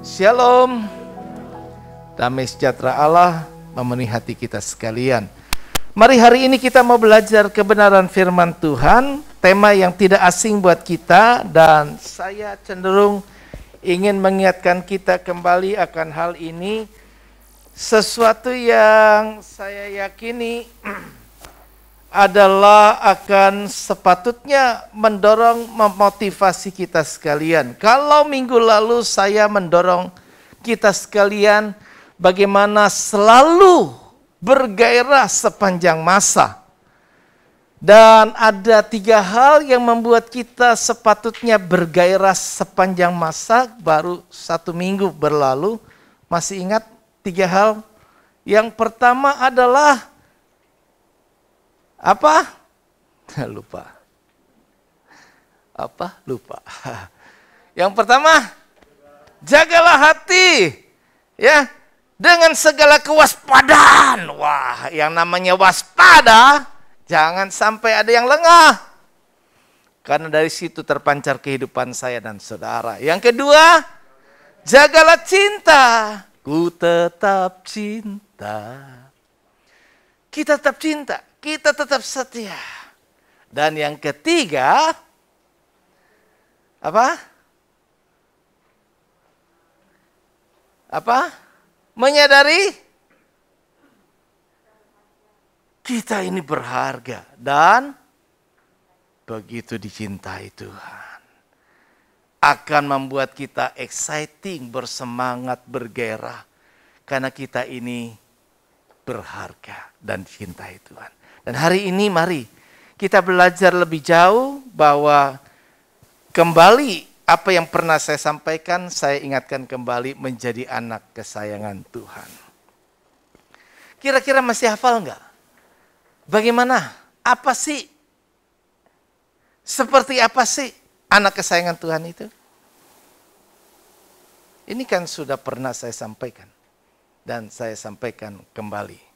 Shalom, damai sejahtera Allah memenuhi hati kita sekalian. Mari hari ini kita mau belajar kebenaran firman Tuhan, tema yang tidak asing buat kita, dan saya cenderung ingin mengingatkan kita kembali akan hal ini. Sesuatu yang saya yakini adalah akan sepatutnya mendorong, memotivasi kita sekalian. Kalau minggu lalu saya mendorong kita sekalian bagaimana selalu bergairah sepanjang masa. Dan ada 3 hal yang membuat kita sepatutnya bergairah sepanjang masa. Baru 1 minggu berlalu, masih ingat 3 hal? Yang pertama adalah apa? Lupa. Apa? Lupa. Yang pertama, jagalah hati, ya, dengan segala kewaspadaan. Wah, yang namanya waspada, jangan sampai ada yang lengah. Karena dari situ terpancar kehidupan saya dan saudara. Yang kedua, jagalah cinta. Ku tetap cinta. Kita tetap cinta. Kita tetap setia. Dan yang ketiga, apa? Apa? Menyadari kita ini berharga dan begitu dicintai Tuhan. Akan membuat kita exciting, bersemangat, bergairah. Karena kita ini berharga dan dicintai Tuhan. Dan hari ini mari kita belajar lebih jauh bahwa kembali apa yang pernah saya sampaikan, saya ingatkan kembali menjadi anak kesayangan Tuhan. Kira-kira masih hafal enggak? Bagaimana? Apa sih? Seperti apa sih anak kesayangan Tuhan itu? Ini kan sudah pernah saya sampaikan. Dan saya sampaikan kembali.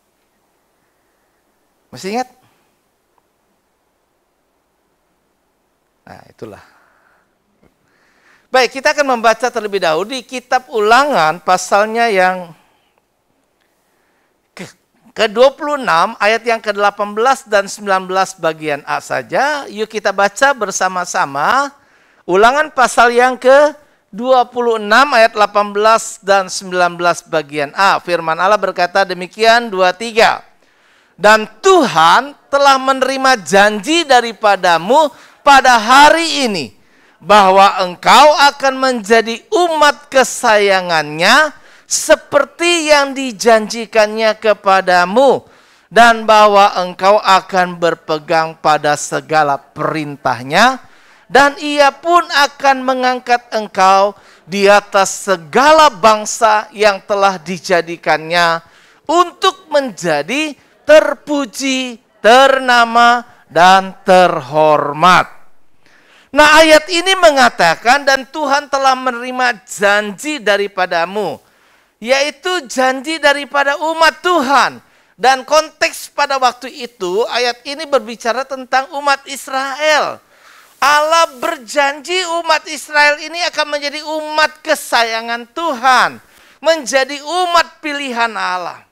Masih ingat? Nah, itulah. Baik, kita akan membaca terlebih dahulu di kitab Ulangan pasalnya yang ke-26 ayat yang ke-18 dan 19 bagian A saja. Yuk kita baca bersama-sama. Ulangan pasal yang ke-26 ayat 18 dan 19 bagian A. Firman Allah berkata demikian 23. Dan Tuhan telah menerima janji daripadamu pada hari ini, bahwa engkau akan menjadi umat kesayangannya seperti yang dijanjikannya kepadamu, dan bahwa engkau akan berpegang pada segala perintahnya, dan ia pun akan mengangkat engkau di atas segala bangsa yang telah dijadikannya untuk menjadi terpuji, ternama, dan terhormat. Nah, ayat ini mengatakan dan Tuhan telah menerima janji daripadamu, yaitu janji daripada umat Tuhan. Dan konteks pada waktu itu, ayat ini berbicara tentang umat Israel. Allah berjanji umat Israel ini akan menjadi umat kesayangan Tuhan, menjadi umat pilihan Allah.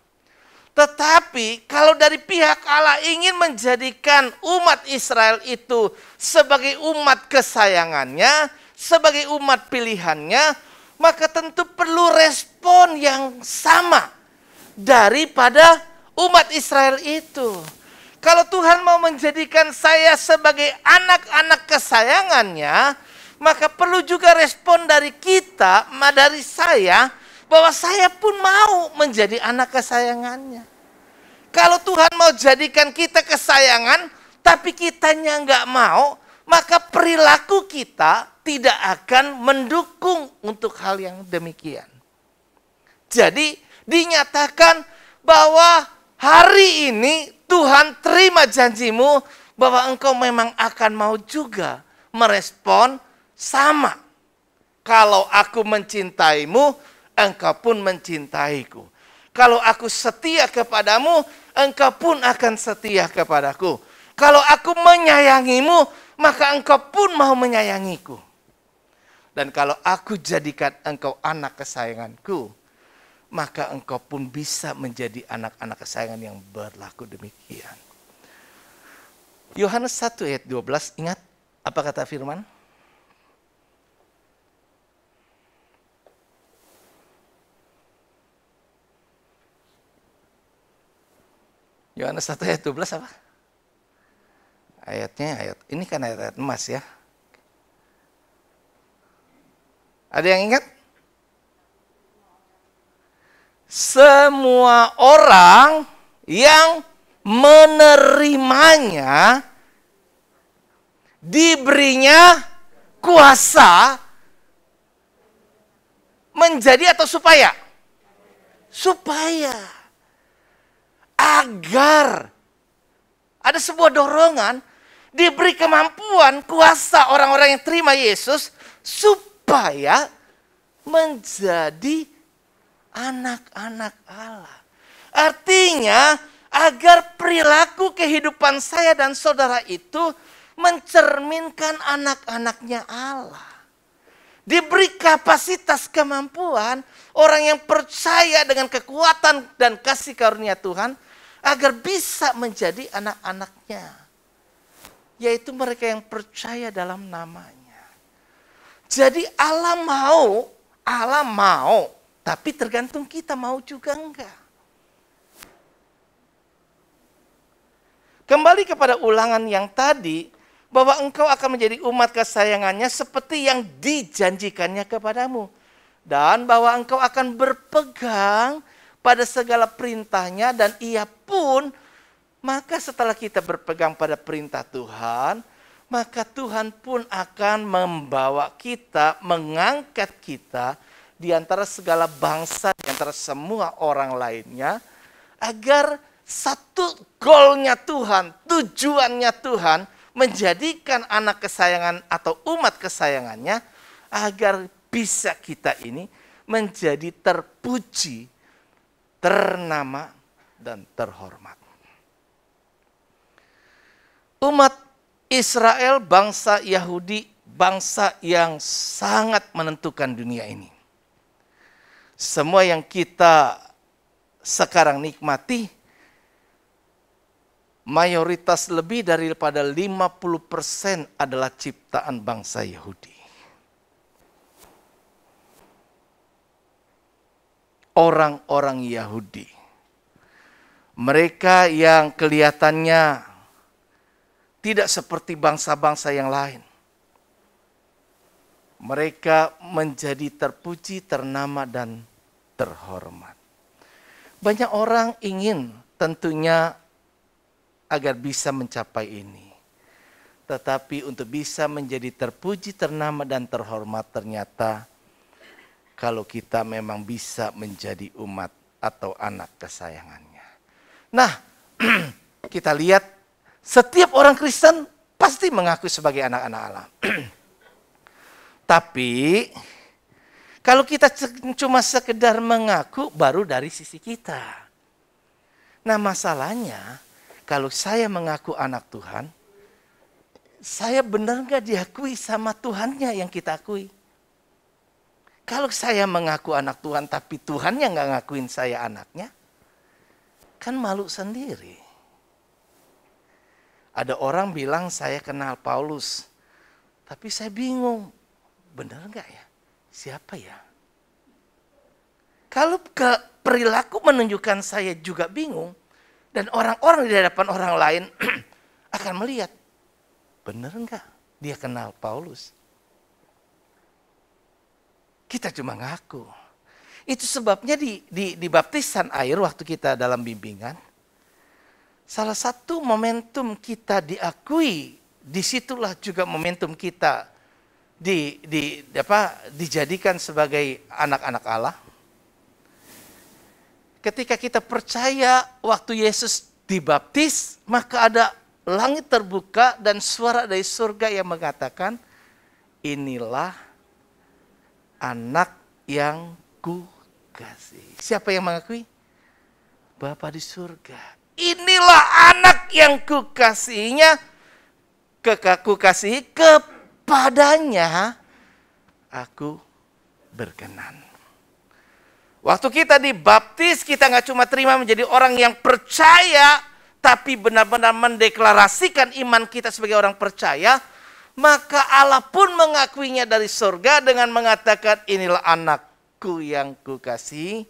Tetapi kalau dari pihak Allah ingin menjadikan umat Israel itu sebagai umat kesayangannya, sebagai umat pilihannya, maka tentu perlu respon yang sama daripada umat Israel itu. Kalau Tuhan mau menjadikan saya sebagai anak-anak kesayangannya, maka perlu juga respon dari kita, dari saya, bahwa saya pun mau menjadi anak kesayangannya. Kalau Tuhan mau jadikan kita kesayangan, tapi kitanya nggak mau, maka perilaku kita tidak akan mendukung untuk hal yang demikian. Jadi dinyatakan bahwa hari ini Tuhan terima janjimu bahwa engkau memang akan mau juga merespon sama. Kalau aku mencintaimu, engkau pun mencintaiku. Kalau aku setia kepadamu, engkau pun akan setia kepadaku. Kalau aku menyayangimu, maka engkau pun mau menyayangiku. Dan kalau aku jadikan engkau anak kesayanganku, maka engkau pun bisa menjadi anak-anak kesayangan yang berlaku demikian. Yohanes 1 ayat 12, ingat apa kata firman? Yohanes 1 ayat 12 apa? Ayat ini kan ayat emas ya. Ada yang ingat? Semua orang yang menerimanya diberinya kuasa menjadi atau supaya? Supaya. Agar ada sebuah dorongan, diberi kemampuan, kuasa orang-orang yang terima Yesus supaya menjadi anak-anak Allah. Artinya agar perilaku kehidupan saya dan saudara itu mencerminkan anak-anaknya Allah. Diberi kapasitas kemampuan orang yang percaya dengan kekuatan dan kasih karunia Tuhan agar bisa menjadi anak-anaknya. Yaitu mereka yang percaya dalam namanya. Jadi Allah mau, tapi tergantung kita mau juga enggak. Kembali kepada ulangan yang tadi, bahwa engkau akan menjadi umat kesayangannya seperti yang dijanjikannya kepadamu. Dan bahwa engkau akan berpegang pada segala perintahnya dan ia pun, maka setelah kita berpegang pada perintah Tuhan, maka Tuhan pun akan membawa kita, mengangkat kita di antara segala bangsa, di antara semua orang lainnya, agar satu goalnya Tuhan, tujuannya Tuhan, menjadikan anak kesayangan atau umat kesayangannya, agar bisa kita ini menjadi terpuji, ternama, dan terhormat. Umat Israel, bangsa Yahudi, bangsa yang sangat menentukan dunia ini. Semua yang kita sekarang nikmati, mayoritas lebih daripada 50% adalah ciptaan bangsa Yahudi. Orang-orang Yahudi. Mereka yang kelihatannya tidak seperti bangsa-bangsa yang lain. Mereka menjadi terpuji, ternama, dan terhormat. Banyak orang ingin tentunya agar bisa mencapai ini. Tetapi untuk bisa menjadi terpuji, ternama, dan terhormat ternyata kalau kita memang bisa menjadi umat atau anak kesayangannya. Nah, kita lihat setiap orang Kristen pasti mengaku sebagai anak-anak Allah. Tapi kalau kita cuma sekedar mengaku baru dari sisi kita. Nah, masalahnya kalau saya mengaku anak Tuhan, saya benar nggak diakui sama Tuhannya yang kita akui? Kalau saya mengaku anak Tuhan tapi Tuhannya nggak ngakuin saya anaknya, kan malu sendiri. Ada orang bilang saya kenal Paulus, tapi saya bingung, benar nggak ya? Siapa ya? Kalau perilaku menunjukkan saya juga bingung, dan orang-orang di hadapan orang lain akan melihat, benar nggak dia kenal Paulus? Kita cuma ngaku. Itu sebabnya di baptisan air waktu kita dalam bimbingan, salah satu momentum kita diakui, disitulah juga momentum kita dijadikan sebagai anak-anak Allah. Ketika kita percaya waktu Yesus dibaptis, maka ada langit terbuka dan suara dari surga yang mengatakan, inilah anak yang kukasihi. Siapa yang mengakui? Bapa di surga. Inilah anak yang kukasihinya, kukasihi kepadanya aku berkenan. Waktu kita dibaptis, kita nggak cuma terima menjadi orang yang percaya, tapi benar-benar mendeklarasikan iman kita sebagai orang percaya, maka Allah pun mengakuinya dari surga dengan mengatakan, inilah anakku yang kukasihi,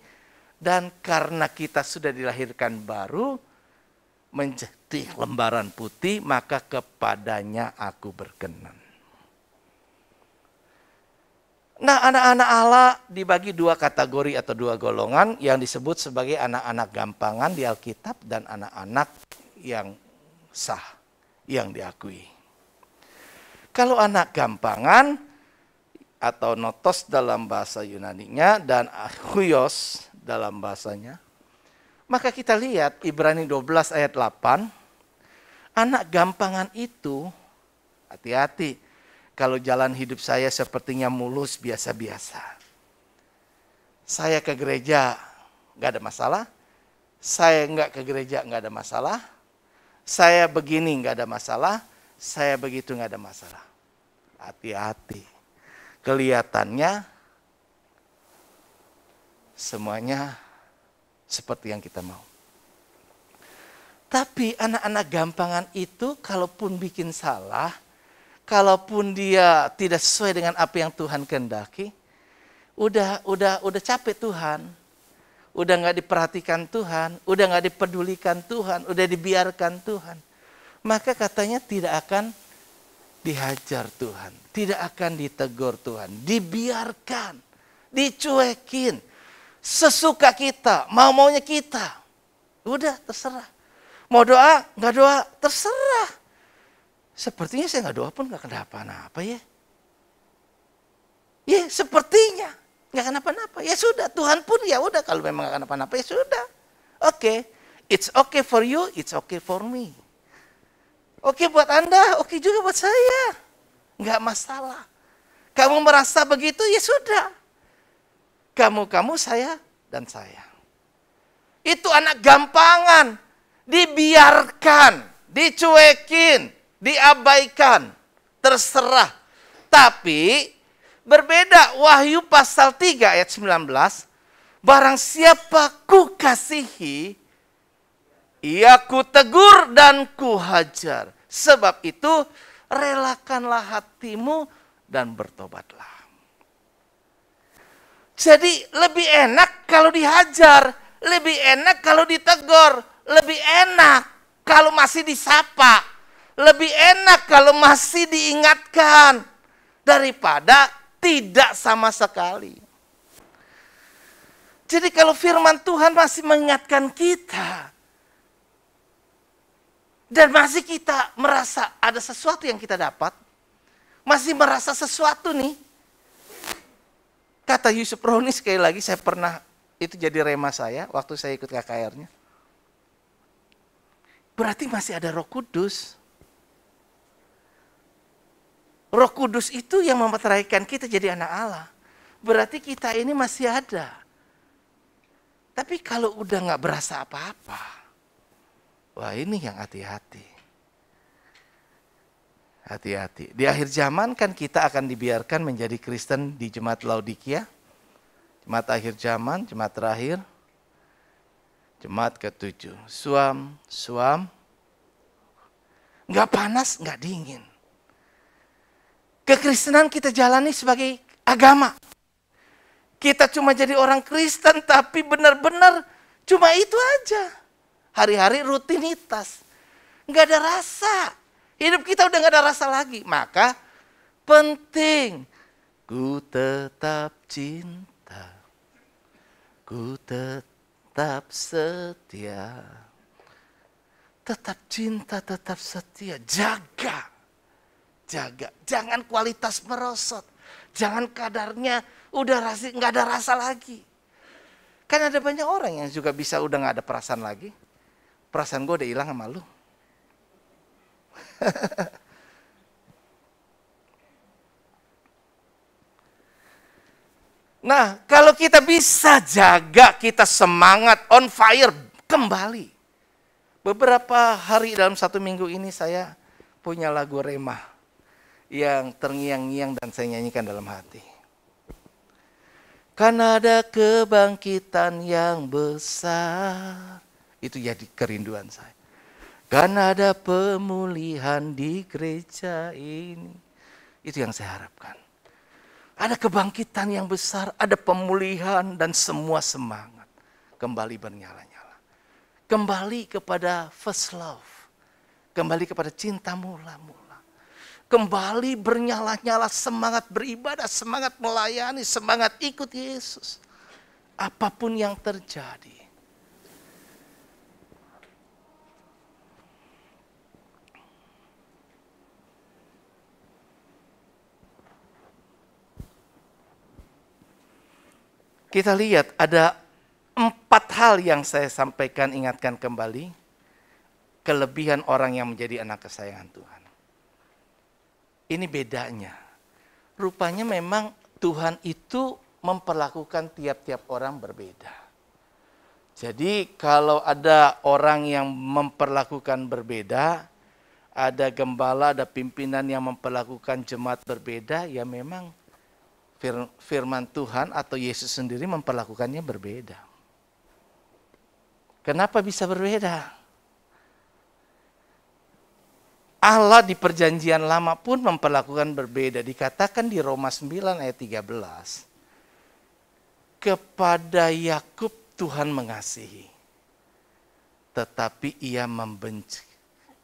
dan karena kita sudah dilahirkan baru, menjadi lembaran putih, maka kepadanya aku berkenan. Nah, anak-anak Allah dibagi dua kategori atau dua golongan yang disebut sebagai anak-anak gampangan di Alkitab dan anak-anak yang sah, yang diakui. Kalau anak gampangan atau notos dalam bahasa Yunaninya dan huios dalam bahasanya, maka kita lihat Ibrani 12 ayat 8, anak gampangan itu, hati-hati. Kalau jalan hidup saya sepertinya mulus biasa-biasa. Saya ke gereja nggak ada masalah. Saya nggak ke gereja nggak ada masalah. Saya begini nggak ada masalah. Saya begitu nggak ada masalah. Hati-hati. Kelihatannya semuanya seperti yang kita mau. Tapi anak-anak gampangan itu kalaupun bikin salah, kalaupun dia tidak sesuai dengan apa yang Tuhan kehendaki, udah capek Tuhan, udah nggak diperhatikan Tuhan, udah nggak dipedulikan Tuhan, udah dibiarkan Tuhan, maka katanya tidak akan dihajar Tuhan, tidak akan ditegur Tuhan, dibiarkan, dicuekin, sesuka kita, mau-maunya kita, udah terserah, mau doa nggak doa terserah. Sepertinya saya nggak doa pun nggak kenapa-napa ya. Ya sepertinya nggak kenapa-napa. Ya sudah, Tuhan pun ya udah kalau memang nggak kenapa-napa ya sudah. Oke, it's okay for you, it's okay for me. Oke buat Anda, oke juga buat saya. Nggak masalah. Kamu merasa begitu ya sudah. Kamu, saya, dan saya. Itu anak gampangan. Dibiarkan, dicuekin, diabaikan, terserah. Tapi berbeda Wahyu pasal 3 ayat 19, barang siapa ku kasihi, ia ku tegur dan ku hajar. Sebab itu relakanlah hatimu dan bertobatlah. Jadi lebih enak kalau dihajar, lebih enak kalau ditegur, lebih enak kalau masih disapa. Lebih enak kalau masih diingatkan daripada tidak sama sekali. Jadi kalau firman Tuhan masih mengingatkan kita dan masih kita merasa ada sesuatu yang kita dapat, masih merasa sesuatu nih. Kata Yusuf Roni sekali lagi, saya pernah itu jadi rema saya waktu saya ikut KKR-nya. Berarti masih ada Roh Kudus. Roh Kudus itu yang memeteraikan kita jadi anak Allah. Berarti kita ini masih ada. Tapi kalau udah nggak berasa apa-apa, wah ini yang hati-hati. Hati-hati. Di akhir zaman kan kita akan dibiarkan menjadi Kristen di Jemaat Laodikia. Jemaat akhir zaman, jemaat terakhir. Jemaat ke-7. Suam. Nggak panas, nggak dingin. Kekristenan kita jalani sebagai agama. Kita cuma jadi orang Kristen tapi benar-benar cuma itu aja. Hari-hari rutinitas. Nggak ada rasa. Hidup kita udah nggak ada rasa lagi. Maka penting. Ku tetap cinta. Ku tetap setia. Tetap cinta, tetap setia. Jaga. Jangan kualitas merosot, jangan kadarnya udah nggak ada rasa lagi. Kan ada banyak orang yang juga bisa udah nggak ada perasaan lagi. Perasaan gue udah hilang sama lu. Nah, kalau kita bisa jaga, kita semangat, on fire kembali. Beberapa hari dalam 1 minggu ini saya punya lagu Rema yang terngiang-ngiang dan saya nyanyikan dalam hati. Karena ada kebangkitan yang besar. Itu jadi kerinduan saya. Karena ada pemulihan di gereja ini. Itu yang saya harapkan. Ada kebangkitan yang besar, ada pemulihan dan semua semangat kembali bernyala-nyala. Kembali kepada first love. Kembali kepada cinta mula-mula. Kembali bernyala-nyala, semangat beribadah, semangat melayani, semangat ikut Yesus. Apapun yang terjadi. Kita lihat ada 4 hal yang saya sampaikan, ingatkan kembali. Kelebihan orang yang menjadi anak kesayangan Tuhan. Ini bedanya. Rupanya memang Tuhan itu memperlakukan tiap-tiap orang berbeda. Jadi kalau ada orang yang memperlakukan berbeda, ada gembala, ada pimpinan yang memperlakukan jemaat berbeda, ya memang firman Tuhan atau Yesus sendiri memperlakukannya berbeda. Kenapa bisa berbeda? Allah di perjanjian lama pun memperlakukan berbeda. Dikatakan di Roma 9 ayat 13. Kepada Yakub Tuhan mengasihi, tetapi ia membenci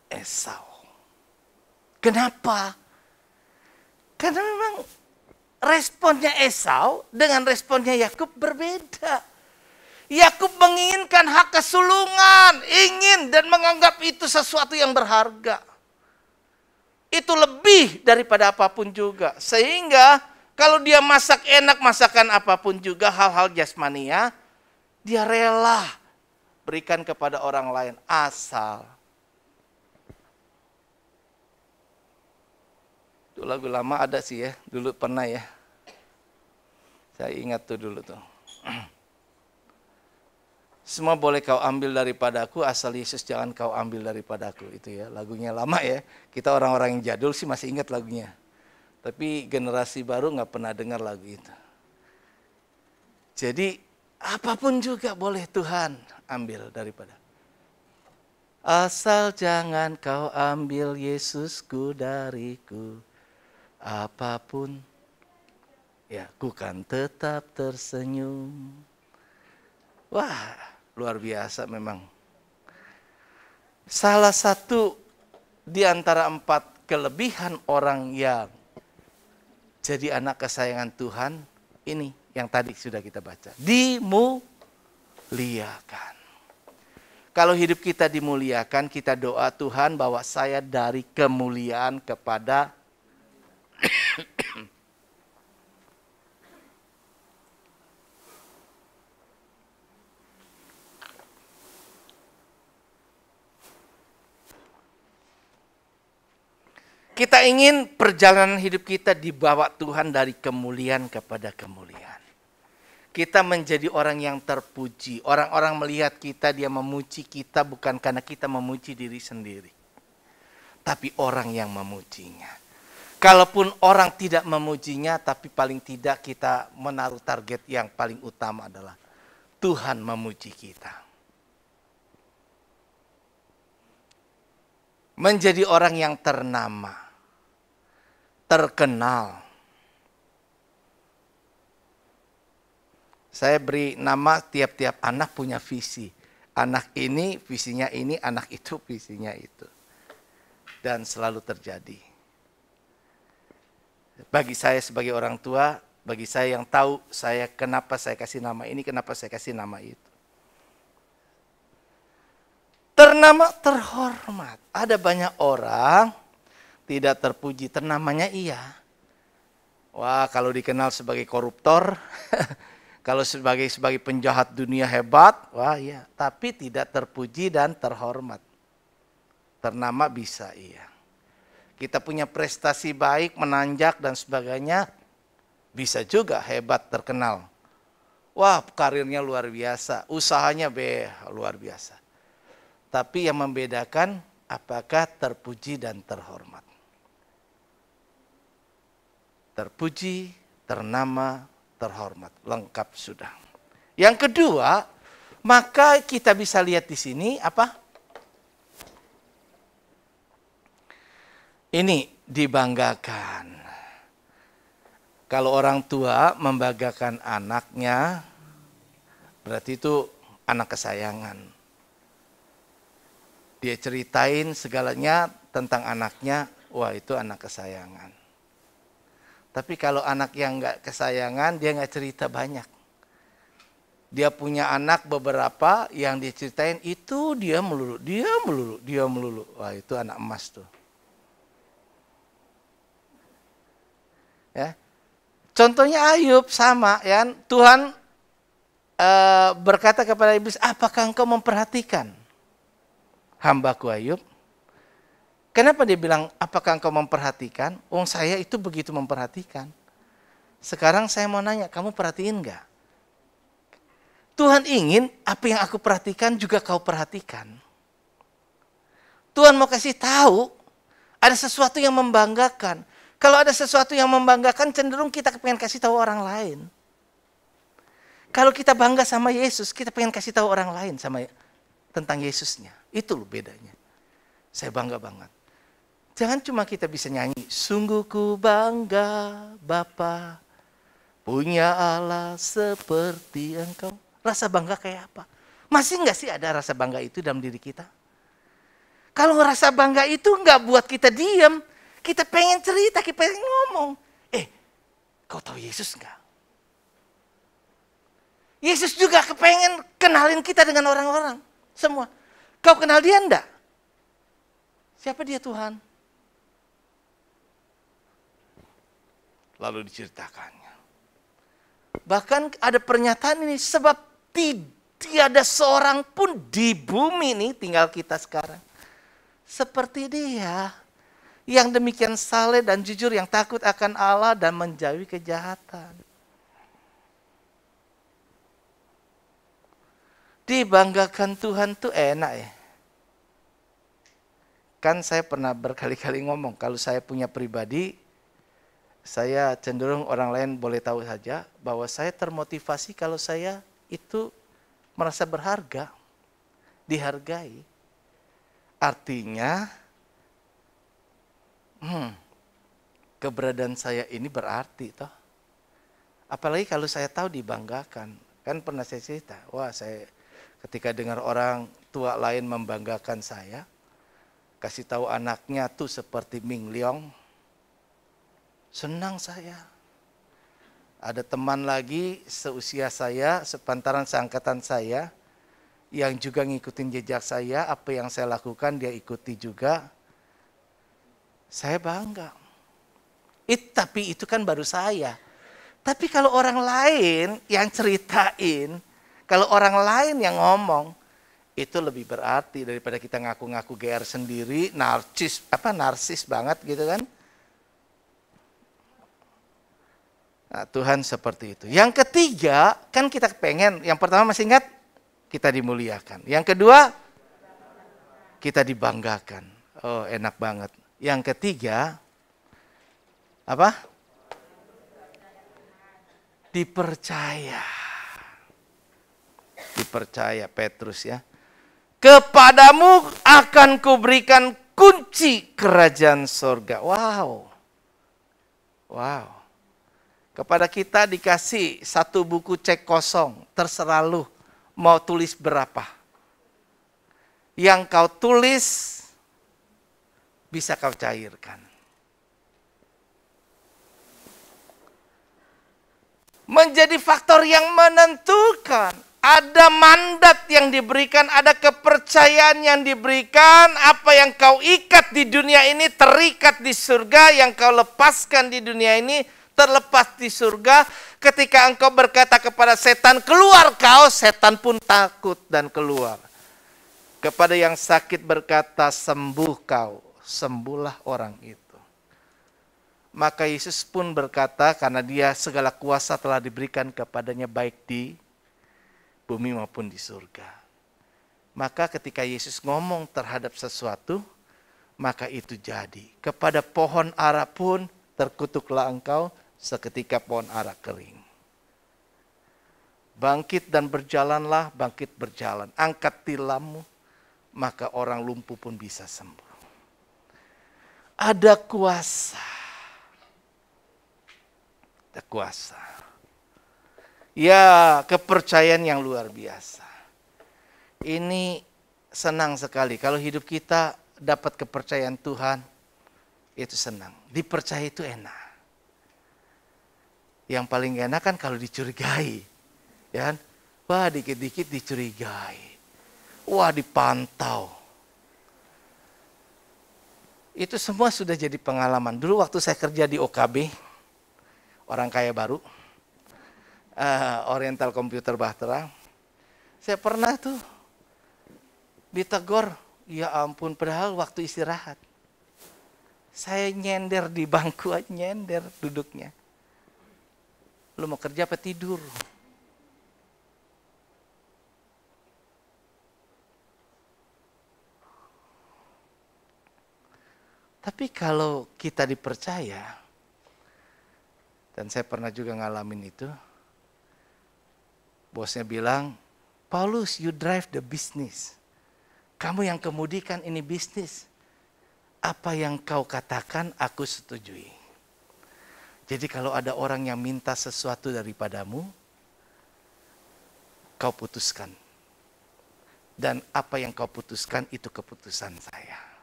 Esau. Kenapa? Karena memang responnya Esau dengan responnya Yakub berbeda. Yakub menginginkan hak kesulungan, ingin dan menganggap itu sesuatu yang berharga. Itu lebih daripada apapun juga. Sehingga kalau dia masak enak, masakan apapun juga, hal-hal jasmania, dia rela berikan kepada orang lain asal. Itu lagu lama ada sih ya, dulu pernah ya. Saya ingat tuh dulu tuh. Semua boleh kau ambil daripadaku, asal Yesus jangan kau ambil daripadaku. Itu ya, lagunya lama ya. Kita orang-orang yang jadul sih masih ingat lagunya. Tapi generasi baru nggak pernah dengar lagu itu. Jadi apapun juga boleh Tuhan ambil daripada. Asal jangan kau ambil Yesusku dariku. Apapun, ya ku kan tetap tersenyum. Wah, luar biasa memang. Salah satu di antara 4 kelebihan orang yang jadi anak kesayangan Tuhan, ini yang tadi sudah kita baca. Dimuliakan. Kalau hidup kita dimuliakan, kita doa Tuhan bawa saya dari kemuliaan kepada kita ingin perjalanan hidup kita dibawa Tuhan dari kemuliaan kepada kemuliaan. Kita menjadi orang yang terpuji. Orang-orang melihat kita, dia memuji kita bukan karena kita memuji diri sendiri. Tapi orang yang memujinya. Kalaupun orang tidak memujinya, tapi paling tidak kita menaruh target yang paling utama adalah Tuhan memuji kita. Menjadi orang yang ternama, terkenal. Saya beri nama tiap-tiap anak punya visi. Anak ini visinya ini, anak itu visinya itu. Dan selalu terjadi. Bagi saya sebagai orang tua, bagi saya yang tahu saya kenapa saya kasih nama ini, kenapa saya kasih nama itu. Ternama, terhormat. Ada banyak orang tidak terpuji, ternamanya iya. Wah, kalau dikenal sebagai koruptor, kalau sebagai penjahat dunia hebat, wah iya. Tapi tidak terpuji dan terhormat. Ternama bisa iya. Kita punya prestasi baik, menanjak dan sebagainya, bisa juga hebat, terkenal. Wah, karirnya luar biasa, usahanya luar biasa. Tapi yang membedakan apakah terpuji dan terhormat. Terpuji, ternama, terhormat. Lengkap sudah. Yang kedua, maka kita bisa lihat di sini apa? Ini dibanggakan. Kalau orang tua membanggakan anaknya, berarti itu anak kesayangan. Dia ceritain segalanya tentang anaknya, wah itu anak kesayangan. Tapi kalau anak yang nggak kesayangan, dia nggak cerita banyak. Dia punya anak beberapa yang dia ceritain, itu dia melulu. Wah itu anak emas tuh. Ya. Contohnya Ayub sama ya. Tuhan berkata kepada iblis, apakah engkau memperhatikan hambaku Ayub? Kenapa dia bilang, apakah engkau memperhatikan? Saya itu begitu memperhatikan. Sekarang saya mau nanya, kamu perhatiin enggak? Tuhan ingin apa yang aku perhatikan juga kau perhatikan. Tuhan mau kasih tahu, ada sesuatu yang membanggakan. Kalau ada sesuatu yang membanggakan, cenderung kita pengen kasih tahu orang lain. Kalau kita bangga sama Yesus, kita pengen kasih tahu orang lain tentang Yesusnya. Itu loh bedanya. Saya bangga banget. Jangan cuma kita bisa nyanyi, sungguh ku bangga Bapa, punya Allah seperti Engkau. Rasa bangga kayak apa? Masih nggak sih ada rasa bangga itu dalam diri kita? Kalau rasa bangga itu nggak buat kita diam, kita pengen cerita, kita pengen ngomong. Kau tahu Yesus nggak? Yesus juga kepengen kenalin kita dengan orang-orang. Semua. Kau kenal dia enggak? Siapa dia Tuhan? Lalu diceritakannya. Bahkan ada pernyataan ini, sebab tiada seorang pun di bumi ini, tinggal kita sekarang, seperti dia, yang demikian saleh dan jujur, yang takut akan Allah dan menjauhi kejahatan. Dibanggakan Tuhan tuh enak ya. Kan saya pernah berkali-kali ngomong, kalau saya punya pribadi, saya cenderung orang lain boleh tahu saja bahwa saya termotivasi kalau saya itu merasa berharga, dihargai. Artinya, keberadaan saya ini berarti toh. Apalagi kalau saya tahu dibanggakan. Kan pernah saya cerita, saya ketika dengar orang tua lain membanggakan saya, kasih tahu anaknya tuh seperti Ming Leong, senang saya. Ada teman lagi seusia saya, sepantaran seangkatan saya, yang juga ngikutin jejak saya, apa yang saya lakukan dia ikuti juga. Saya bangga. Tapi itu kan baru saya. Tapi kalau orang lain yang ceritain, kalau orang lain yang ngomong, itu lebih berarti daripada kita ngaku-ngaku GR sendiri, narsis banget gitu kan. Nah, Tuhan seperti itu. Yang ketiga, kan kita pengen, yang pertama masih ingat, kita dimuliakan. Yang kedua, kita dibanggakan. Oh, enak banget. Yang ketiga, apa? Dipercaya. Dipercaya Petrus ya. Kepadamu akan kuberikan kunci kerajaan sorga. Wow. Kepada kita dikasih satu buku cek kosong. Terserah lu mau tulis berapa. Yang kau tulis bisa kau cairkan. Menjadi faktor yang menentukan. Ada mandat yang diberikan, ada kepercayaan yang diberikan. Apa yang kau ikat di dunia ini terikat di surga, yang kau lepaskan di dunia ini terlepas di surga. Ketika engkau berkata kepada setan, keluar kau, setan pun takut dan keluar. Kepada yang sakit berkata, sembuh kau, sembuhlah orang itu. Maka Yesus pun berkata, karena dia segala kuasa telah diberikan kepadanya baik di bumi maupun di surga. Maka ketika Yesus ngomong terhadap sesuatu, maka itu jadi. Kepada pohon ara pun terkutuklah engkau seketika pohon ara kering. Bangkit dan berjalanlah, bangkit berjalan. Angkat tilammu, maka orang lumpuh pun bisa sembuh. Ada kuasa. Ada kuasa. Ya, kepercayaan yang luar biasa. Ini senang sekali. Kalau hidup kita dapat kepercayaan Tuhan, itu senang. Dipercaya itu enak. Yang paling enak kan kalau dicurigai. Ya kan? Wah, dikit-dikit dicurigai. Wah, dipantau. Itu semua sudah jadi pengalaman. Dulu waktu saya kerja di OKB, orang kaya baru, Oriental Computer Bahtera, saya pernah tuh ditegur, ya ampun, padahal waktu istirahat. Saya nyender di bangku, nyender duduknya. Lu mau kerja apa tidur? Tapi kalau kita dipercaya, dan saya pernah juga ngalamin itu, bosnya bilang, Paulus, you drive the business. Kamu yang kemudikan ini bisnis. Apa yang kau katakan, aku setujui. Jadi kalau ada orang yang minta sesuatu daripadamu, kau putuskan. Dan apa yang kau putuskan, itu keputusan saya.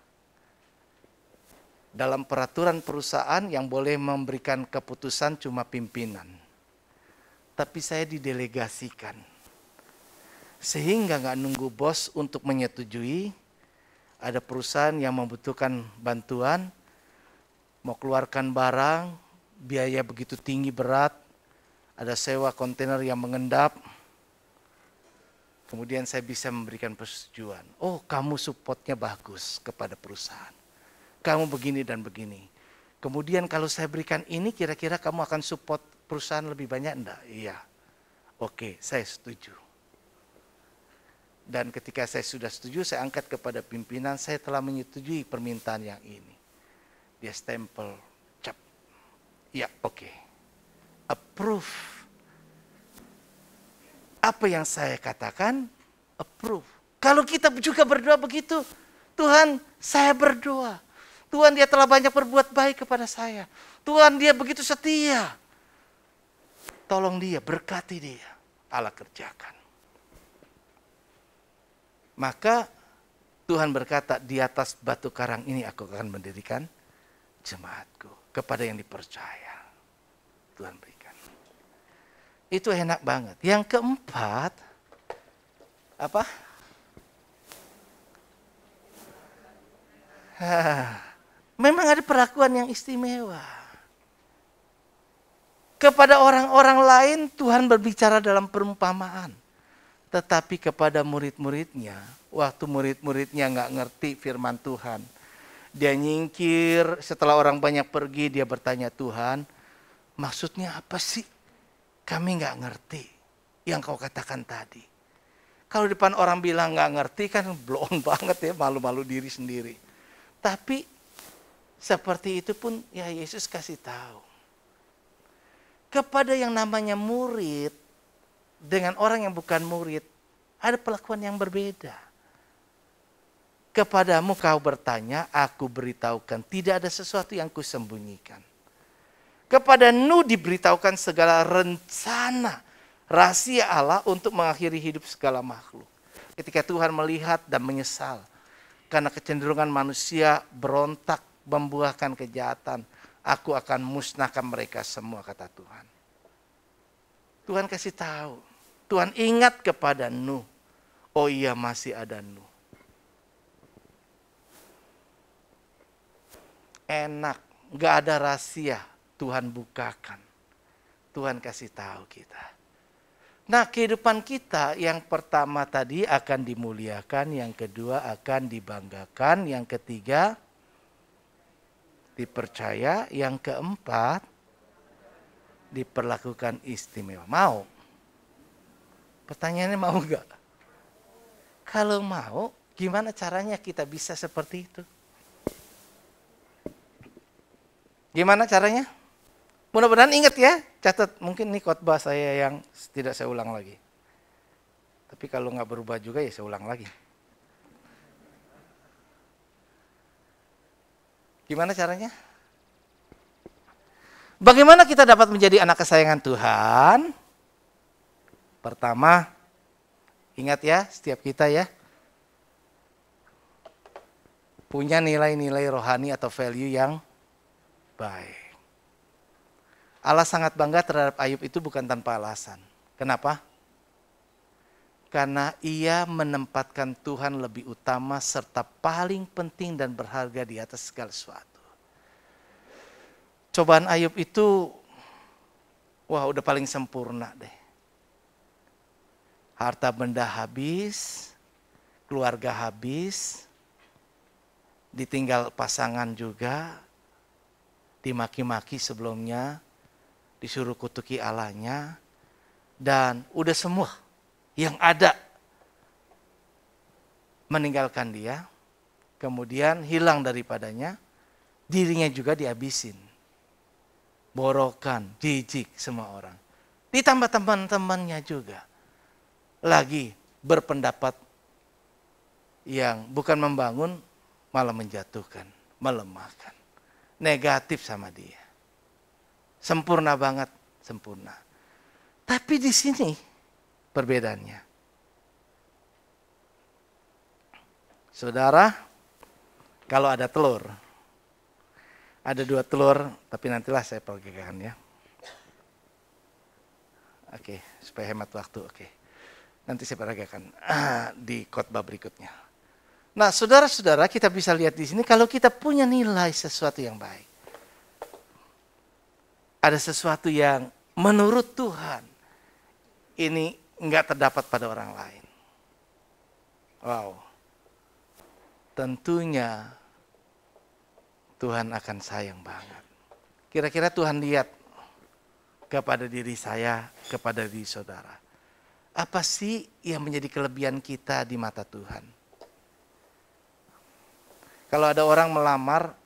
Dalam peraturan perusahaan yang boleh memberikan keputusan cuma pimpinan. Tapi saya didelegasikan. Sehingga nggak nunggu bos untuk menyetujui. Ada perusahaan yang membutuhkan bantuan. Mau keluarkan barang, biaya begitu tinggi berat. Ada sewa kontainer yang mengendap. Kemudian saya bisa memberikan persetujuan. Oh, kamu supportnya bagus kepada perusahaan. Kamu begini dan begini. Kemudian kalau saya berikan ini, kira-kira kamu akan support perusahaan lebih banyak enggak? Iya. Oke, saya setuju. Dan ketika saya sudah setuju, saya angkat kepada pimpinan, saya telah menyetujui permintaan yang ini. Dia stempel, cap. Ya, oke. Approve. Apa yang saya katakan, approve. Kalau kita juga berdoa begitu, Tuhan, saya berdoa. Tuhan, dia telah banyak berbuat baik kepada saya. Tuhan, dia begitu setia. Tolong dia, berkati dia. Allah kerjakan. Maka Tuhan berkata, di atas batu karang ini aku akan mendirikan jemaatku. Kepada yang dipercaya. Tuhan berikan. Itu enak banget. Yang keempat, apa? Memang ada perlakuan yang istimewa. Kepada orang-orang lain Tuhan berbicara dalam perumpamaan. Tetapi kepada murid-muridnya, waktu murid-muridnya nggak ngerti firman Tuhan. Dia nyingkir, setelah orang banyak pergi dia bertanya, Tuhan, maksudnya apa sih? Kami nggak ngerti yang kau katakan tadi. Kalau depan orang bilang nggak ngerti kan blown banget ya, malu-malu diri sendiri. Tapi seperti itu pun ya Yesus kasih tahu. Kepada yang namanya murid dengan orang yang bukan murid ada perlakuan yang berbeda. Kepadamu kau bertanya, aku beritahukan, tidak ada sesuatu yang kusembunyikan. Kepada Nuh diberitahukan segala rencana rahasia Allah untuk mengakhiri hidup segala makhluk. Ketika Tuhan melihat dan menyesal karena kecenderungan manusia berontak, membuahkan kejahatan, aku akan musnahkan mereka semua, kata Tuhan. Tuhan kasih tahu, Tuhan ingat kepada Nuh. Oh iya, masih ada Nuh. Enak, gak ada rahasia, Tuhan bukakan. Tuhan kasih tahu kita. Nah, kehidupan kita yang pertama tadi akan dimuliakan, yang kedua akan dibanggakan, yang ketiga dipercaya, yang keempat diperlakukan istimewa. Mau? Pertanyaannya mau enggak? Kalau mau, gimana caranya kita bisa seperti itu? Gimana caranya? Mudah-mudahan ingat ya, Catat, mungkin ini khotbah saya yang tidak saya ulang lagi. Tapi kalau nggak berubah juga ya saya ulang lagi. Gimana caranya? Bagaimana kita dapat menjadi anak kesayangan Tuhan? Pertama, ingat ya, setiap kita ya, punya nilai-nilai rohani atau value yang baik. Allah sangat bangga terhadap Ayub itu bukan tanpa alasan. Kenapa? Karena ia menempatkan Tuhan lebih utama serta paling penting dan berharga di atas segala sesuatu. Cobaan Ayub itu, wah udah paling sempurna deh. Harta benda habis, keluarga habis, ditinggal pasangan juga, dimaki-maki sebelumnya, disuruh kutuki Allahnya, dan udah semua yang ada meninggalkan dia, kemudian hilang daripadanya, dirinya juga dihabisin. Borokan, jijik semua orang. Ditambah teman-temannya juga. Lagi berpendapat yang bukan membangun, malah menjatuhkan, melemahkan. Negatif sama dia. Sempurna banget, sempurna. Tapi di sini perbedaannya. Saudara, kalau ada telur, ada 2 telur, tapi nantilah saya peragakan ya. Oke, supaya hemat waktu, oke. Nanti saya peragakan di khotbah berikutnya. Nah, saudara-saudara, kita bisa lihat di sini kalau kita punya nilai sesuatu yang baik. Ada sesuatu yang menurut Tuhan ini enggak terdapat pada orang lain. Wow. Tentunya Tuhan akan sayang banget. Kira-kira Tuhan lihat kepada diri saya, kepada diri saudara. Apa sih yang menjadi kelebihan kita di mata Tuhan? Kalau ada orang melamar,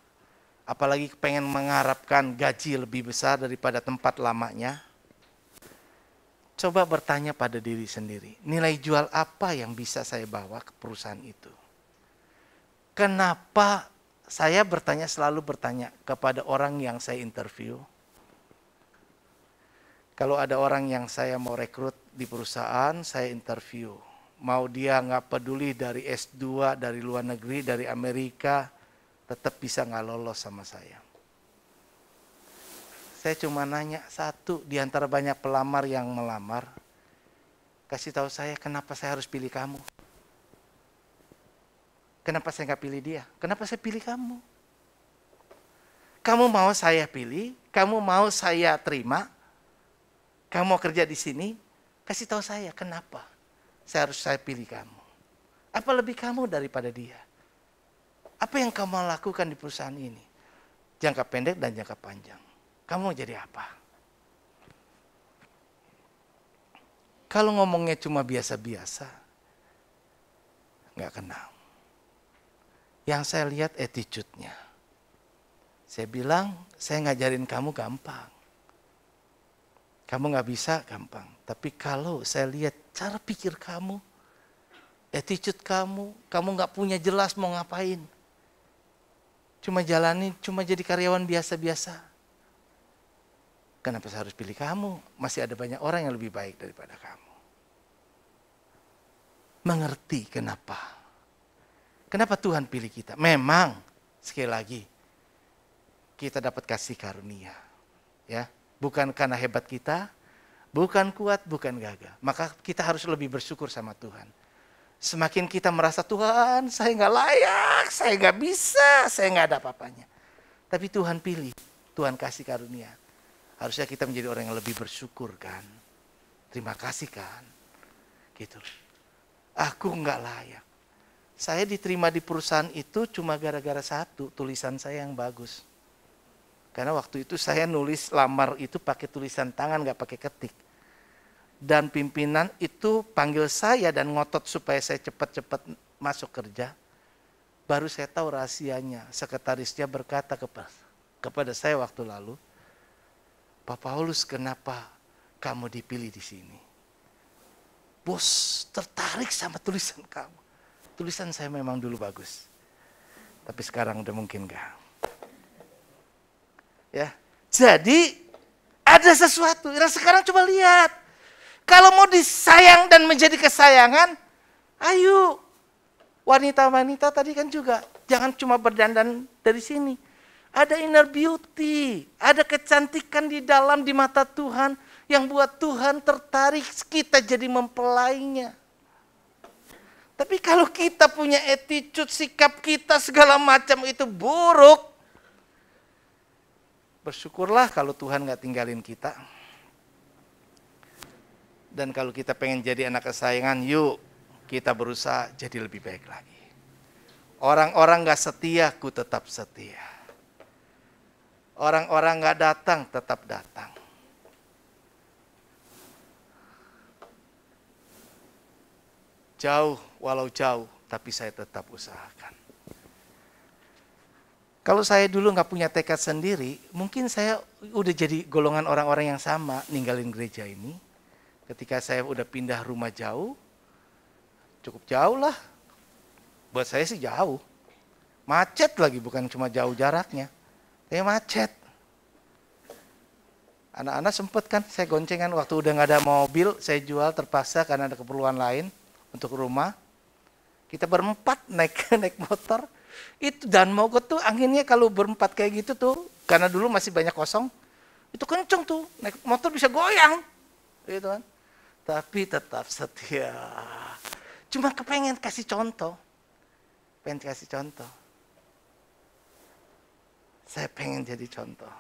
apalagi pengen mengharapkan gaji lebih besar daripada tempat lamanya, coba bertanya pada diri sendiri, nilai jual apa yang bisa saya bawa ke perusahaan itu? Kenapa saya selalu bertanya kepada orang yang saya interview? Kalau ada orang yang saya mau rekrut di perusahaan, saya interview. Mau dia nggak peduli dari S2, dari luar negeri, dari Amerika, tetap bisa nggak lolos sama saya. Saya cuma nanya satu di antara banyak pelamar yang melamar, kasih tahu saya kenapa saya harus pilih kamu. Kenapa saya nggak pilih dia? Kenapa saya pilih kamu? Kamu mau saya pilih, kamu mau saya terima, kamu mau kerja di sini, kasih tahu saya kenapa saya pilih kamu. Apa lebih kamu daripada dia? Apa yang kamu lakukan di perusahaan ini? Jangka pendek dan jangka panjang. Kamu mau jadi apa? Kalau ngomongnya cuma biasa-biasa, nggak kenal. Yang saya lihat attitude-nya. Saya bilang, saya ngajarin kamu gampang. Kamu nggak bisa gampang. Tapi kalau saya lihat cara pikir kamu, attitude kamu nggak punya jelas mau ngapain. Cuma jalanin, cuma jadi karyawan biasa-biasa. Kenapa saya harus pilih kamu? Masih ada banyak orang yang lebih baik daripada kamu. Mengerti kenapa? Kenapa Tuhan pilih kita? Memang, sekali lagi, kita dapat kasih karunia. Ya, bukan karena hebat kita, bukan kuat, bukan gagah. Maka kita harus lebih bersyukur sama Tuhan. Semakin kita merasa Tuhan, saya nggak layak, saya nggak bisa, saya nggak ada apa-apanya. Tapi Tuhan pilih, Tuhan kasih karunia. Harusnya kita menjadi orang yang lebih bersyukur kan. Terima kasih kan. Gitu. Aku nggak layak. Saya diterima di perusahaan itu cuma gara-gara satu, tulisan saya yang bagus. Karena waktu itu saya nulis lamar itu pakai tulisan tangan, nggak pakai ketik. Dan pimpinan itu panggil saya dan ngotot supaya saya cepat-cepat masuk kerja. Baru saya tahu rahasianya. Sekretarisnya berkata kepada saya waktu lalu, Pak Paulus, kenapa kamu dipilih di sini? Bos tertarik sama tulisan kamu. Tulisan saya memang dulu bagus. Tapi sekarang udah mungkin enggak. Ya. Jadi ada sesuatu. Yang sekarang coba lihat. Kalau mau disayang dan menjadi kesayangan, ayo. Wanita-wanita tadi kan juga. Jangan cuma berdandan dari sini. Ada inner beauty. Ada kecantikan di dalam, di mata Tuhan. Yang buat Tuhan tertarik kita jadi mempelainya. Tapi kalau kita punya attitude, sikap kita segala macam itu buruk. Bersyukurlah kalau Tuhan gak tinggalin kita. Dan kalau kita pengen jadi anak kesayangan, yuk kita berusaha jadi lebih baik lagi. Orang-orang gak setia, ku tetap setia. Orang-orang gak datang, tetap datang. Jauh, walau jauh, tapi saya tetap usahakan. Kalau saya dulu nggak punya tekad sendiri, mungkin saya udah jadi golongan orang-orang yang sama, ninggalin gereja ini. Ketika saya udah pindah rumah jauh, cukup jauh lah. Buat saya sih jauh. Macet lagi, bukan cuma jauh jaraknya. Tapi macet. Anak-anak sempet kan, saya goncengan waktu udah nggak ada mobil, saya jual terpaksa karena ada keperluan lain. Untuk rumah, kita berempat naik motor, itu dan Mogot tuh anginnya kalau berempat kayak gitu tuh, karena dulu masih banyak kosong, itu kenceng tuh, naik motor bisa goyang, gitu kan. Tapi tetap setia. Cuma kepengen kasih contoh, Saya pengen jadi contoh.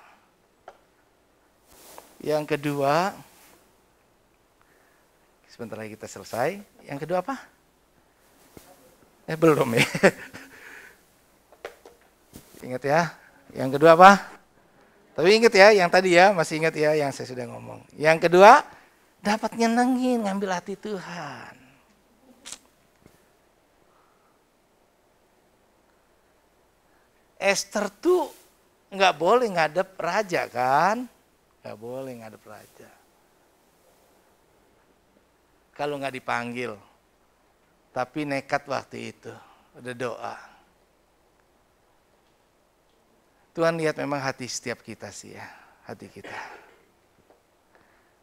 Yang kedua, sebentar lagi kita selesai. Yang kedua apa? Belum ya. Ingat ya. Yang kedua apa? Tapi ingat ya, yang tadi ya, masih ingat ya yang saya sudah ngomong. Yang kedua, dapat nyenengin, ngambil hati Tuhan. Esther tuh nggak boleh ngadep raja kan? Nggak boleh ngadep raja. Kalau nggak dipanggil, tapi nekat waktu itu, udah doa. Tuhan lihat memang hati setiap kita sih ya, hati kita.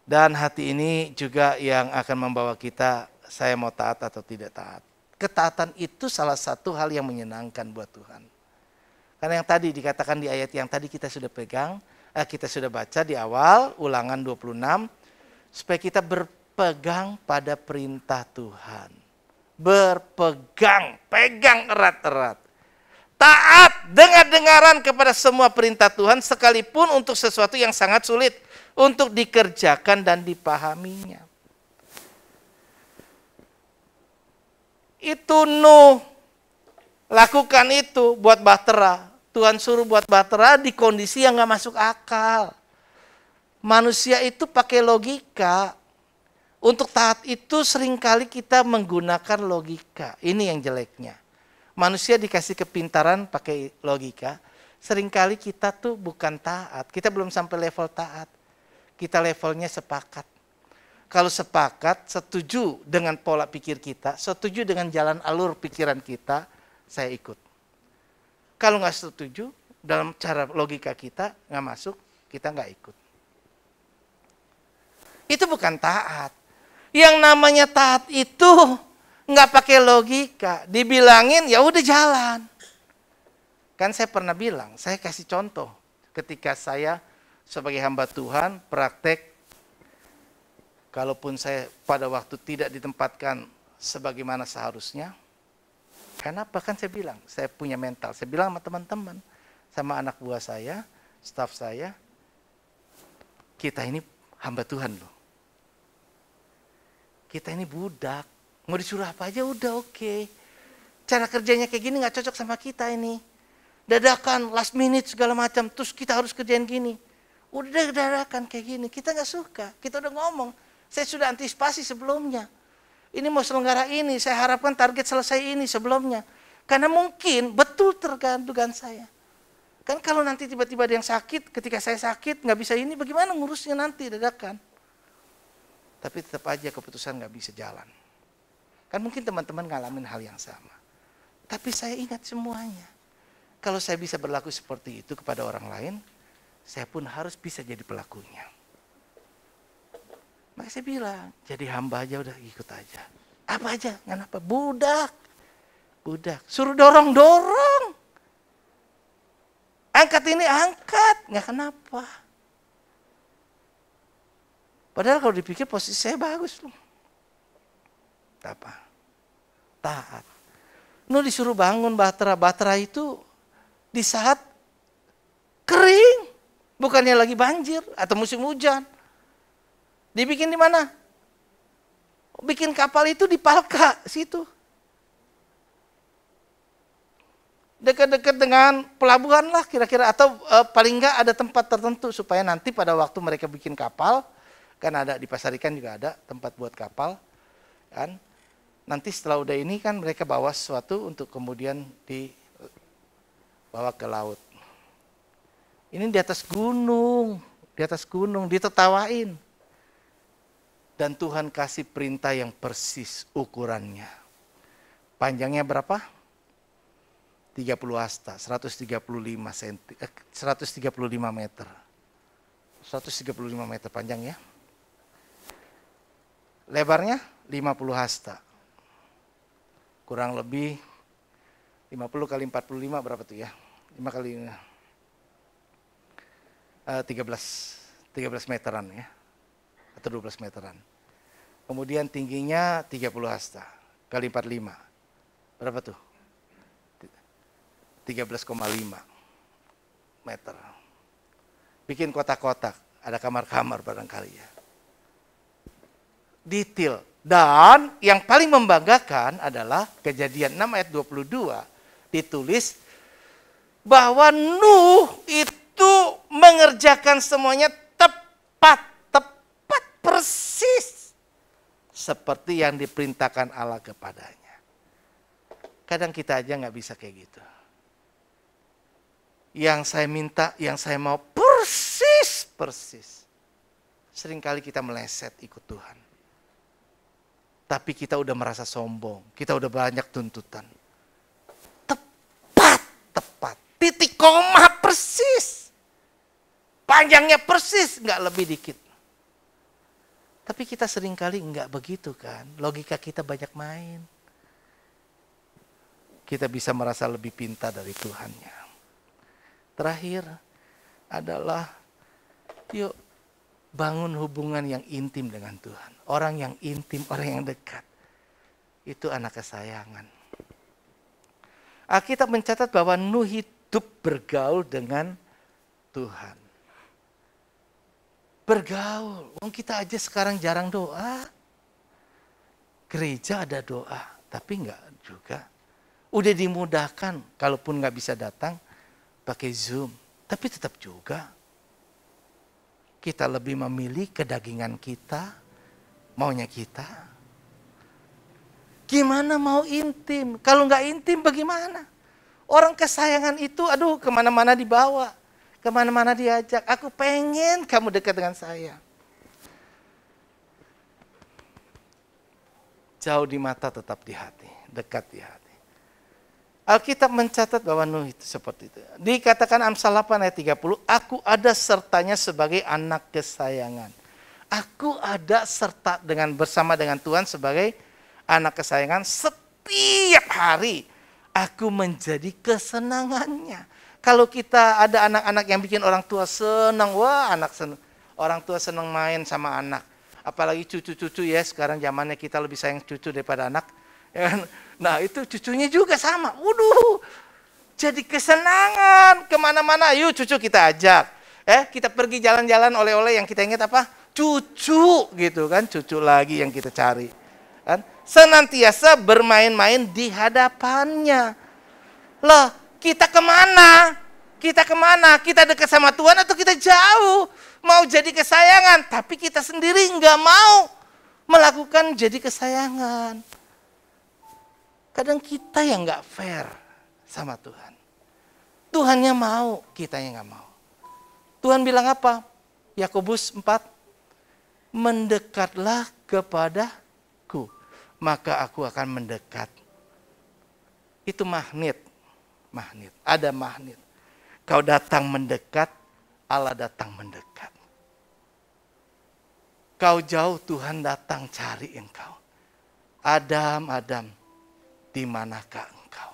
Dan hati ini juga yang akan membawa kita, saya mau taat atau tidak taat. Ketaatan itu salah satu hal yang menyenangkan buat Tuhan. Karena yang tadi dikatakan di ayat yang tadi kita sudah pegang, kita sudah baca di awal, Ulangan 26, supaya kita berpegang pada perintah Tuhan. Berpegang, pegang erat-erat. Taat, dengar-dengaran kepada semua perintah Tuhan sekalipun untuk sesuatu yang sangat sulit untuk dikerjakan dan dipahaminya. Itu Nuh lakukan itu buat Bahtera. Tuhan suruh buat Bahtera di kondisi yang gak masuk akal. Manusia itu pakai logika. Untuk taat itu seringkali kita menggunakan logika. Ini yang jeleknya. Manusia dikasih kepintaran pakai logika. Seringkali kita tuh bukan taat. Kita belum sampai level taat. Kita levelnya sepakat. Kalau sepakat, setuju dengan pola pikir kita, setuju dengan jalan alur pikiran kita, saya ikut. Kalau nggak setuju, dalam cara logika kita nggak masuk, kita nggak ikut. Itu bukan taat. Yang namanya taat itu nggak pakai logika, dibilangin ya udah jalan. Kan saya pernah bilang, saya kasih contoh ketika saya sebagai hamba Tuhan praktek, kalaupun saya pada waktu tidak ditempatkan sebagaimana seharusnya. Kenapa? Kan saya bilang, saya punya mental. Saya bilang sama teman-teman, sama anak buah saya, staf saya, kita ini hamba Tuhan loh. Kita ini budak, mau disuruh apa aja udah oke. Cara kerjanya kayak gini gak cocok sama kita ini. Dadakan, last minute segala macam, terus kita harus kerjain gini. Udah dadakan kayak gini, kita gak suka. Kita udah ngomong, saya sudah antisipasi sebelumnya. Ini mau selenggara ini, saya harapkan target selesai ini sebelumnya. Karena mungkin betul tergantungan saya. Kan kalau nanti tiba-tiba ada yang sakit, ketika saya sakit nggak bisa ini, bagaimana ngurusnya nanti dadakan? Tapi tetap aja keputusan nggak bisa jalan. Kan mungkin teman-teman ngalamin hal yang sama. Tapi saya ingat semuanya. Kalau saya bisa berlaku seperti itu kepada orang lain, saya pun harus bisa jadi pelakunya. Maka saya bilang, jadi hamba aja udah ikut aja. Apa aja, kenapa? Budak. Suruh dorong. Angkat ini, angkat. Nggak kenapa. Padahal kalau dipikir posisi saya bagus loh. Apa? Taat. Disuruh bangun Batra. Batra itu di saat kering. Bukannya lagi banjir atau musim hujan. Dibikin di mana? Bikin kapal itu di Palka situ. Dekat-dekat dengan pelabuhan lah kira-kira. Atau paling enggak ada tempat tertentu supaya nanti pada waktu mereka bikin kapal. Kan ada di Pasar Ikan juga ada tempat buat kapal. Kan? Nanti setelah udah ini kan mereka bawa sesuatu untuk kemudian dibawa ke laut. Ini di atas gunung, ditetawain. Dan Tuhan kasih perintah yang persis ukurannya. Panjangnya berapa? 30 hasta, 135 meter. 135 meter panjangnya. Lebarnya 50 hasta. Kurang lebih 50 kali 45 berapa tuh ya? 5 kali 13 meteran ya. Atau 12 meteran. Kemudian tingginya 30 hasta kali 45. Berapa tuh? 13,5 meter. Bikin kotak-kotak, ada kamar-kamar barangkali ya. Detail. Dan yang paling membanggakan adalah Kejadian 6 ayat 22 ditulis bahwa Nuh itu mengerjakan semuanya tepat persis seperti yang diperintahkan Allah kepadanya. Kadang kita aja nggak bisa kayak gitu. Yang saya minta, yang saya mau persis. Seringkali kita meleset ikut Tuhan. Tapi kita udah merasa sombong, kita udah banyak tuntutan. Tepat, titik koma persis. Panjangnya persis, nggak lebih dikit. Tapi kita seringkali nggak begitu kan, logika kita banyak main. Kita bisa merasa lebih pintar dari Tuhannya. Terakhir adalah yuk bangun hubungan yang intim dengan Tuhan. Orang yang intim, orang yang dekat. Itu anak kesayangan. Alkitab mencatat bahwa Nuh hidup bergaul dengan Tuhan. Bergaul. Kita aja sekarang jarang doa. Gereja ada doa, tapi enggak juga. Udah dimudahkan, kalaupun nggak bisa datang, pakai Zoom. Tapi tetap juga. Kita lebih memilih kedagingan kita, maunya kita. Gimana mau intim? Kalau nggak intim bagaimana? Orang kesayangan itu, aduh kemana-mana dibawa. Kemana-mana diajak, aku pengen kamu dekat dengan saya. Jauh di mata tetap di hati, dekat di hati. Alkitab mencatat bahwa Nuh itu seperti itu. Dikatakan Amsal 8 ayat 30, aku ada sertanya sebagai anak kesayangan. Aku ada serta bersama dengan Tuhan sebagai anak kesayangan setiap hari. Aku menjadi kesenangannya. Kalau kita ada anak-anak yang bikin orang tua senang, wah orang tua senang main sama anak. Apalagi cucu-cucu ya, sekarang zamannya kita lebih sayang cucu daripada anak. Nah itu cucunya juga sama, waduh jadi kesenangan kemana-mana, yuk cucu kita ajak. Kita pergi jalan-jalan oleh-oleh yang kita ingat apa? Cucu gitu kan, cucu lagi yang kita cari. Kan? Senantiasa bermain-main di hadapannya. Loh, kita kemana? Kita dekat sama Tuhan atau kita jauh? Mau jadi kesayangan, tapi kita sendiri nggak mau melakukan jadi kesayangan. Kadang kita yang nggak fair sama Tuhan. Tuhannya mau, kitanya nggak mau. Tuhan bilang apa? Yakobus 4, mendekatlah kepadaku, maka aku akan mendekat. Itu magnet. Ada magnet. Kau datang mendekat, Allah datang mendekat. Kau jauh, Tuhan datang cari engkau. Adam, di manakah engkau?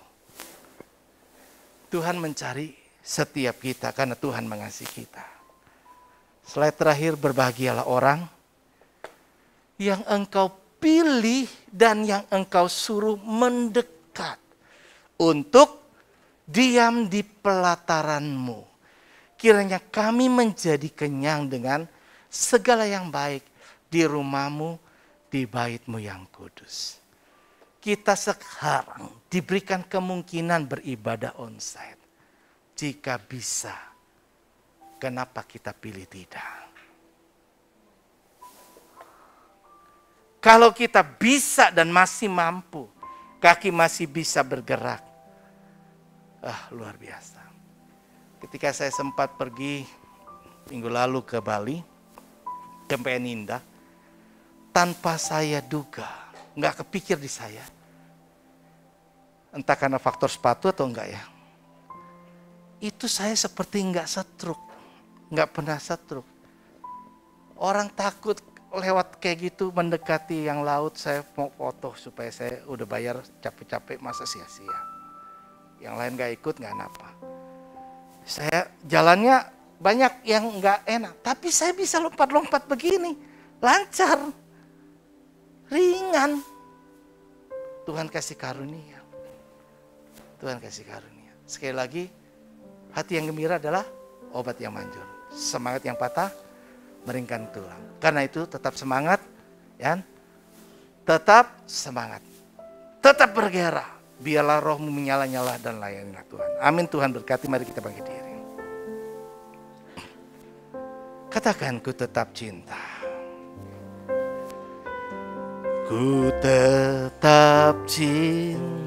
Tuhan mencari setiap kita karena Tuhan mengasihi kita. Slide terakhir, berbahagialah orang yang engkau pilih dan yang engkau suruh mendekat untuk diam di pelataranmu. Kiranya kami menjadi kenyang dengan segala yang baik di rumahmu, di baitmu yang kudus. Kita sekarang diberikan kemungkinan beribadah onsite. Jika bisa, kenapa kita pilih tidak? Kalau kita bisa dan masih mampu, kaki masih bisa bergerak. Luar biasa. Ketika saya sempat pergi minggu lalu ke Bali, ke Peninda, tanpa saya duga, nggak kepikir di saya. Entah karena faktor sepatu atau enggak ya. Itu saya seperti nggak stroke, nggak pernah stroke. Orang takut lewat kayak gitu mendekati yang laut, saya mau foto supaya saya udah bayar capek-capek masa sia-sia. Yang lain nggak ikut nggak apa. Saya jalannya banyak yang nggak enak, tapi saya bisa lompat-lompat begini, lancar, ringan. Tuhan kasih karunia. Tuhan kasih karunia. Sekali lagi, hati yang gembira adalah obat yang manjur. Semangat yang patah meringkan tulang. Karena itu tetap semangat, ya. Tetap semangat. Tetap bergairah. Biarlah rohmu menyala-nyala dan layanilah Tuhan. Amin. Tuhan berkati. Mari kita bangkit diri. Katakan, ku tetap cinta. Ku tetap cinta